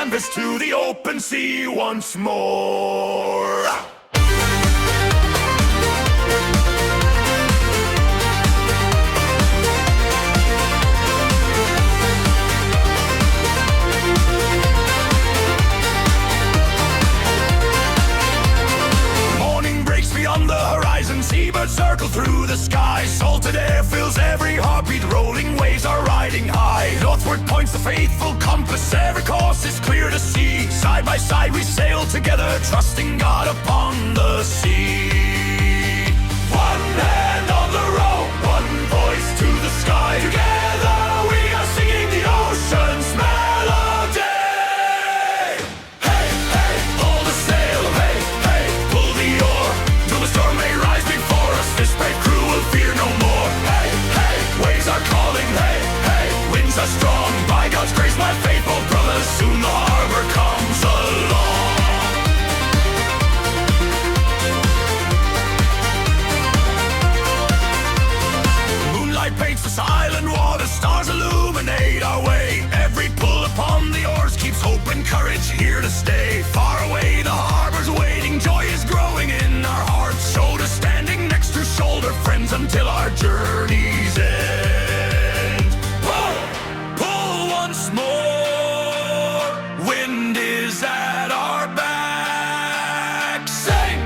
canvas to the open sea once more. Beyond the horizon, seabirds circle through the sky. Salted air fills every heartbeat, rolling waves are riding high. Northward points the faithful compass, every course is clear to see. Side by side we sail together, trusting God upon the sea. One hand on the rope, one voice to the sky. Together we are singing the ocean's melody. Hey, hey, hold the sail, hey, hey, pull the oar. The storm may rise before us, this brave crew will fear no more. Hey, hey, waves are calling, hey, hey, winds are strong. By God's grace, my faithful brothers, soon the harbor comes along. Moonlight paints the silent water, stars illuminate our way. Every pull upon the oars keeps hope and courage here to stay. Far away the harbor's waiting, joy is growing in our hearts. Shoulder standing next to shoulder, friends until our journey's end. Pull, pull once more, wind is at our back. Sing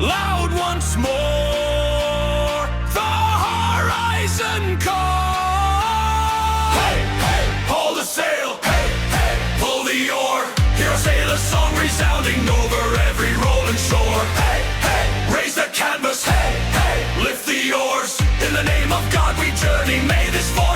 loud once more, the horizon calls. Hey, hey, hold the sail, hey, hey, pull the oar. Hear a sailor's song resounding over every rolling shore. Hey, hey, raise the canvas, hey, hey, lift the oars. In the name of God we journey, may this fall